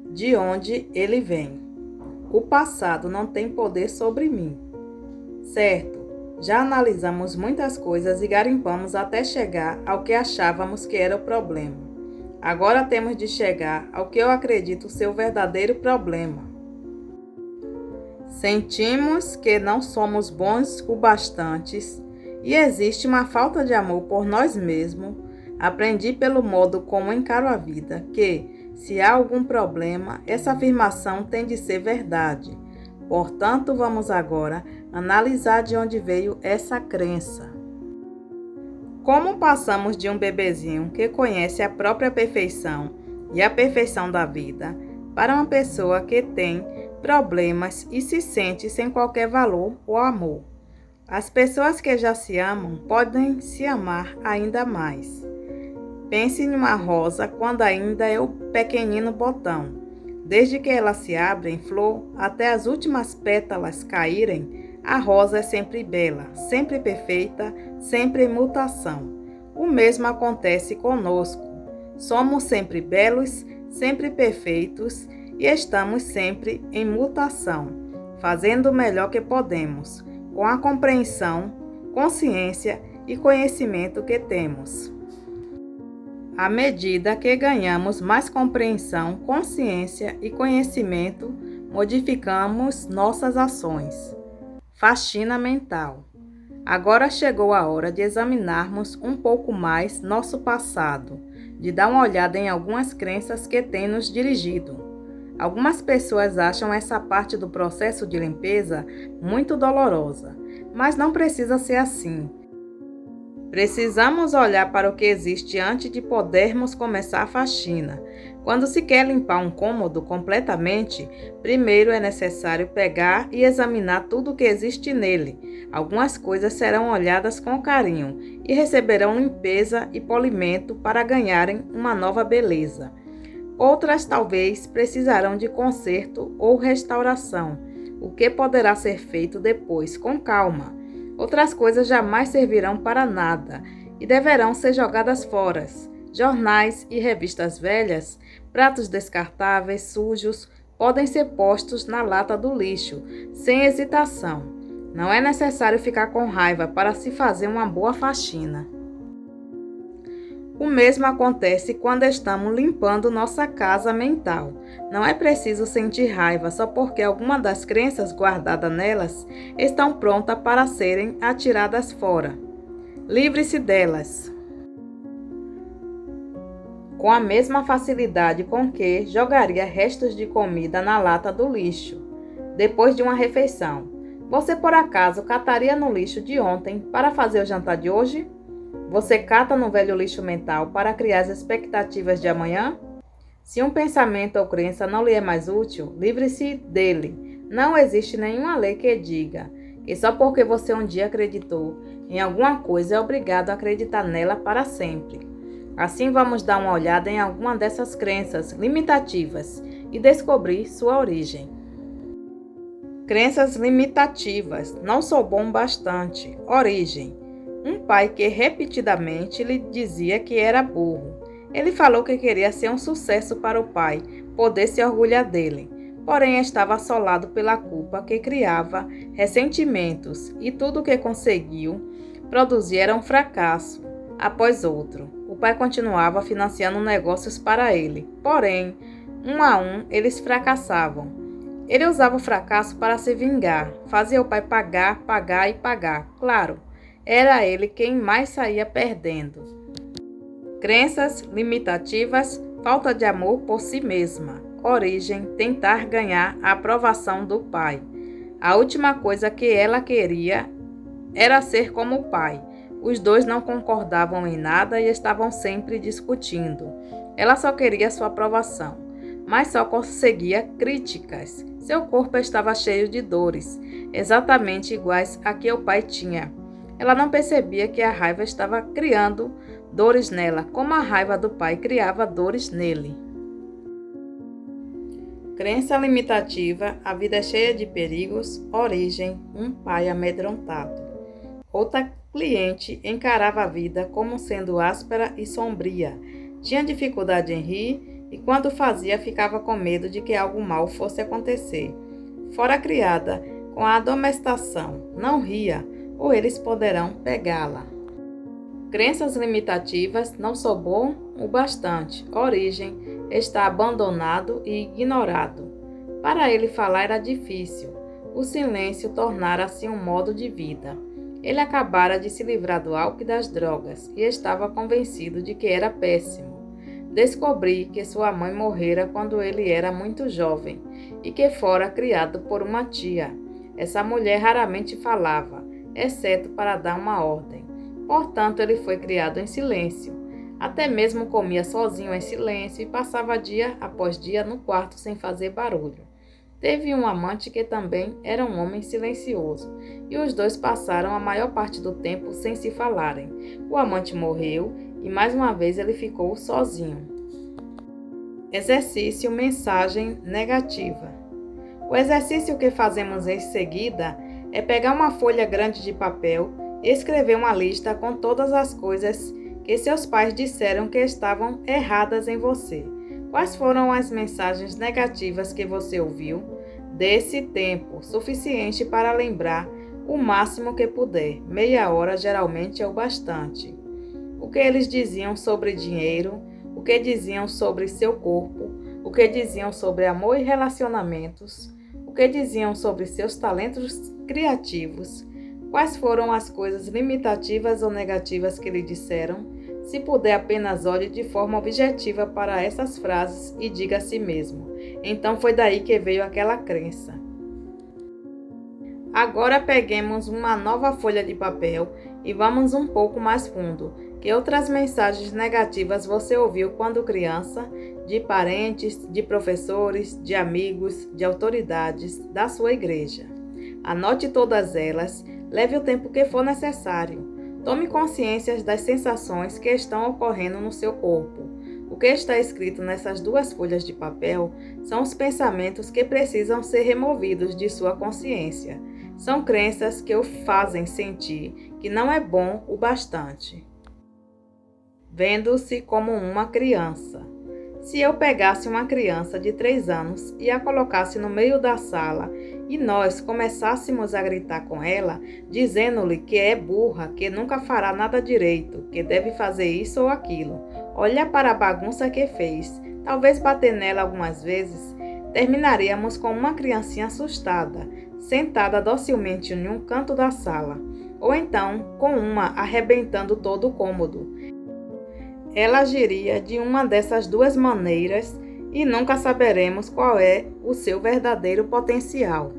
de onde ele vem. O passado não tem poder sobre mim. Certo, já analisamos muitas coisas e garimpamos até chegar ao que achávamos que era o problema. Agora temos de chegar ao que eu acredito ser o verdadeiro problema. Sentimos que não somos bons o bastantes e existe uma falta de amor por nós mesmos. Aprendi pelo modo como encaro a vida que, se há algum problema, essa afirmação tem de ser verdade. Portanto, vamos agora analisar de onde veio essa crença. Como passamos de um bebezinho que conhece a própria perfeição e a perfeição da vida para uma pessoa que tem problemas e se sente sem qualquer valor ou amor? As pessoas que já se amam podem se amar ainda mais. Pense em uma rosa quando ainda é o pequenino botão. Desde que ela se abre em flor até as últimas pétalas caírem, a rosa é sempre bela, sempre perfeita, sempre em mutação. O mesmo acontece conosco. Somos sempre belos, sempre perfeitos e estamos sempre em mutação, fazendo o melhor que podemos, com a compreensão, consciência e conhecimento que temos. À medida que ganhamos mais compreensão, consciência e conhecimento, modificamos nossas ações. Faxina mental. Agora chegou a hora de examinarmos um pouco mais nosso passado, de dar uma olhada em algumas crenças que têm nos dirigido. Algumas pessoas acham essa parte do processo de limpeza muito dolorosa, mas não precisa ser assim. Precisamos olhar para o que existe antes de podermos começar a faxina. Quando se quer limpar um cômodo completamente, primeiro é necessário pegar e examinar tudo o que existe nele. Algumas coisas serão olhadas com carinho e receberão limpeza e polimento para ganharem uma nova beleza. Outras talvez precisarão de conserto ou restauração, o que poderá ser feito depois com calma. Outras coisas jamais servirão para nada e deverão ser jogadas fora. Jornais e revistas velhas, pratos descartáveis, sujos, podem ser postos na lata do lixo, sem hesitação. Não é necessário ficar com raiva para se fazer uma boa faxina. O mesmo acontece quando estamos limpando nossa casa mental. Não é preciso sentir raiva só porque alguma das crenças guardadas nelas estão prontas para serem atiradas fora. Livre-se delas. Com a mesma facilidade com que jogaria restos de comida na lata do lixo, depois de uma refeição. Você, por acaso, cataria no lixo de ontem para fazer o jantar de hoje? Você cata no velho lixo mental para criar as expectativas de amanhã? Se um pensamento ou crença não lhe é mais útil, livre-se dele. Não existe nenhuma lei que diga que só porque você um dia acreditou em alguma coisa é obrigado a acreditar nela para sempre. Assim, vamos dar uma olhada em alguma dessas crenças limitativas e descobrir sua origem. Crenças limitativas. Não sou bom bastante. Origem. Um pai que repetidamente lhe dizia que era burro. Ele falou que queria ser um sucesso para o pai, poder se orgulhar dele. Porém, estava assolado pela culpa que criava, ressentimentos, e tudo o que conseguiu produzir era um fracasso após outro. O pai continuava financiando negócios para ele. Porém, um a um, eles fracassavam. Ele usava o fracasso para se vingar, fazia o pai pagar, pagar e pagar. Claro, era ele quem mais saía perdendo. Crenças limitativas, falta de amor por si mesma. Origem, tentar ganhar a aprovação do pai. A última coisa que ela queria era ser como o pai. Os dois não concordavam em nada e estavam sempre discutindo. Ela só queria sua aprovação, mas só conseguia críticas. Seu corpo estava cheio de dores, exatamente iguais a que o pai tinha. Ela não percebia que a raiva estava criando dores nela, como a raiva do pai criava dores nele. Crença limitativa, a vida é cheia de perigos. Origem, um pai amedrontado. Outra cliente encarava a vida como sendo áspera e sombria. Tinha dificuldade em rir e quando fazia ficava com medo de que algo mal fosse acontecer. Fora criada com a admoestação, não ria, ou eles poderão pegá-la. Crenças limitativas, não sou bom o bastante, origem, está abandonado e ignorado. Para ele falar era difícil, o silêncio tornara-se um modo de vida. Ele acabara de se livrar do álcool e das drogas e estava convencido de que era péssimo. Descobri que sua mãe morrera quando ele era muito jovem e que fora criado por uma tia. Essa mulher raramente falava, exceto para dar uma ordem. Portanto, ele foi criado em silêncio. Até mesmo comia sozinho em silêncio e passava dia após dia no quarto sem fazer barulho. Teve um amante que também era um homem silencioso, e os dois passaram a maior parte do tempo sem se falarem. O amante morreu e mais uma vez ele ficou sozinho. Exercício mensagem negativa. O exercício que fazemos em seguida é pegar uma folha grande de papel e escrever uma lista com todas as coisas que seus pais disseram que estavam erradas em você. Quais foram as mensagens negativas que você ouviu? Dê-se tempo suficiente para lembrar o máximo que puder. Meia hora geralmente é o bastante. O que eles diziam sobre dinheiro, o que diziam sobre seu corpo, o que diziam sobre amor e relacionamentos, o que diziam sobre seus talentos criativos, quais foram as coisas limitativas ou negativas que lhe disseram. Se puder, apenas olhe de forma objetiva para essas frases e diga a si mesmo: então foi daí que veio aquela crença. Agora peguemos uma nova folha de papel e vamos um pouco mais fundo. Que outras mensagens negativas você ouviu quando criança, de parentes, de professores, de amigos, de autoridades, da sua igreja? Anote todas elas, leve o tempo que for necessário. Tome consciência das sensações que estão ocorrendo no seu corpo. O que está escrito nessas duas folhas de papel são os pensamentos que precisam ser removidos de sua consciência. São crenças que o fazem sentir que não é bom o bastante. Vendo-se como uma criança. Se eu pegasse uma criança de 3 anos e a colocasse no meio da sala e nós começássemos a gritar com ela, dizendo-lhe que é burra, que nunca fará nada direito, que deve fazer isso ou aquilo, olha para a bagunça que fez, talvez bater nela algumas vezes, terminaríamos com uma criancinha assustada, sentada docilmente em um canto da sala, ou então com uma arrebentando todo o cômodo. Ela agiria de uma dessas duas maneiras e nunca saberemos qual é o seu verdadeiro potencial.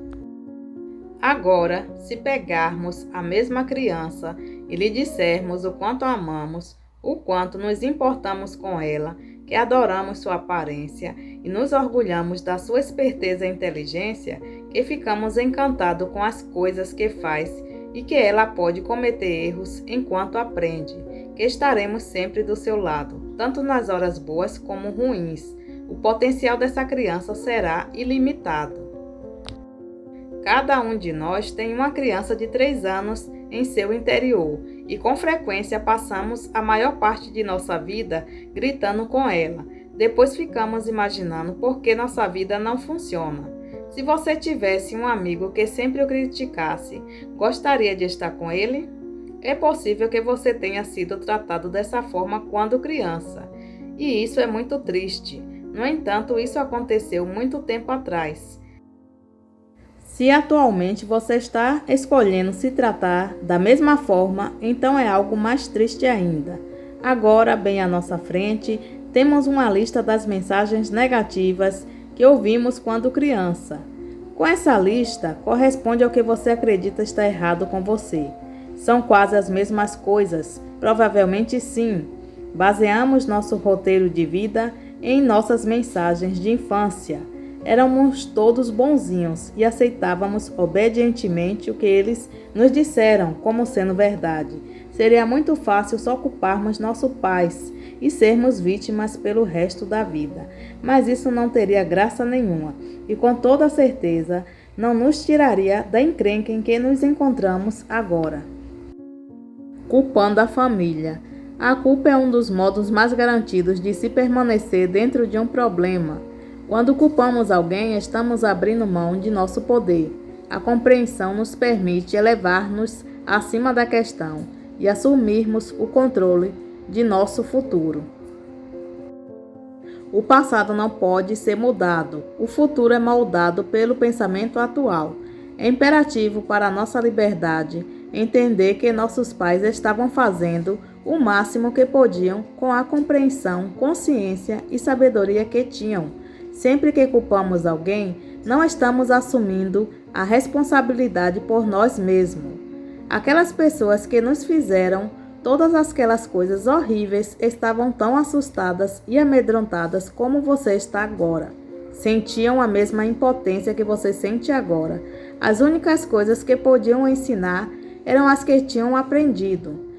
Agora, se pegarmos a mesma criança e lhe dissermos o quanto a amamos, o quanto nos importamos com ela, que adoramos sua aparência e nos orgulhamos da sua esperteza e inteligência, que ficamos encantados com as coisas que faz e que ela pode cometer erros enquanto aprende, que estaremos sempre do seu lado, tanto nas horas boas como ruins. O potencial dessa criança será ilimitado. Cada um de nós tem uma criança de 3 anos em seu interior e com frequência passamos a maior parte de nossa vida gritando com ela. Depois ficamos imaginando por que nossa vida não funciona. Se você tivesse um amigo que sempre o criticasse, gostaria de estar com ele? É possível que você tenha sido tratado dessa forma quando criança, e isso é muito triste. No entanto, isso aconteceu muito tempo atrás. Se atualmente você está escolhendo se tratar da mesma forma, então é algo mais triste ainda. Agora, bem à nossa frente, temos uma lista das mensagens negativas que ouvimos quando criança. Com essa lista, corresponde ao que você acredita estar errado com você. São quase as mesmas coisas? Provavelmente sim. Baseamos nosso roteiro de vida em nossas mensagens de infância. Éramos todos bonzinhos e aceitávamos obedientemente o que eles nos disseram como sendo verdade. Seria muito fácil só culparmos nossos pais e sermos vítimas pelo resto da vida. Mas isso não teria graça nenhuma e com toda certeza não nos tiraria da encrenca em que nos encontramos agora. Culpando a família. A culpa é um dos modos mais garantidos de se permanecer dentro de um problema. Quando culpamos alguém, estamos abrindo mão de nosso poder. A compreensão nos permite elevar-nos acima da questão e assumirmos o controle de nosso futuro. O passado não pode ser mudado. O futuro é moldado pelo pensamento atual. É imperativo para a nossa liberdade entender que nossos pais estavam fazendo o máximo que podiam com a compreensão, consciência e sabedoria que tinham. Sempre que culpamos alguém, não estamos assumindo a responsabilidade por nós mesmos. Aquelas pessoas que nos fizeram todas aquelas coisas horríveis estavam tão assustadas e amedrontadas como você está agora. Sentiam a mesma impotência que você sente agora. As únicas coisas que podiam ensinar eram as que tinham aprendido.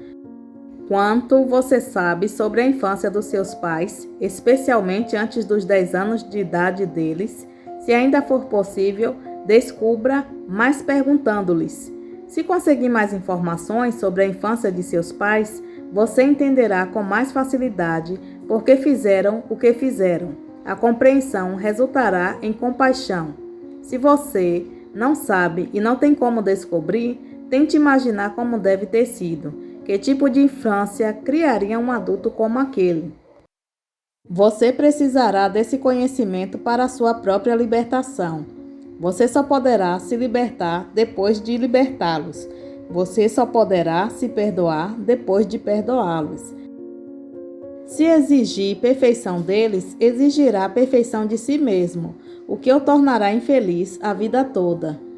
Quanto você sabe sobre a infância dos seus pais, especialmente antes dos 10 anos de idade deles? Se ainda for possível, descubra mais perguntando-lhes. Se conseguir mais informações sobre a infância de seus pais, você entenderá com mais facilidade por que fizeram o que fizeram. A compreensão resultará em compaixão. Se você não sabe e não tem como descobrir, tente imaginar como deve ter sido. Que tipo de infância criaria um adulto como aquele? Você precisará desse conhecimento para a sua própria libertação. Você só poderá se libertar depois de libertá-los. Você só poderá se perdoar depois de perdoá-los. Se exigir perfeição deles, exigirá a perfeição de si mesmo, o que o tornará infeliz a vida toda.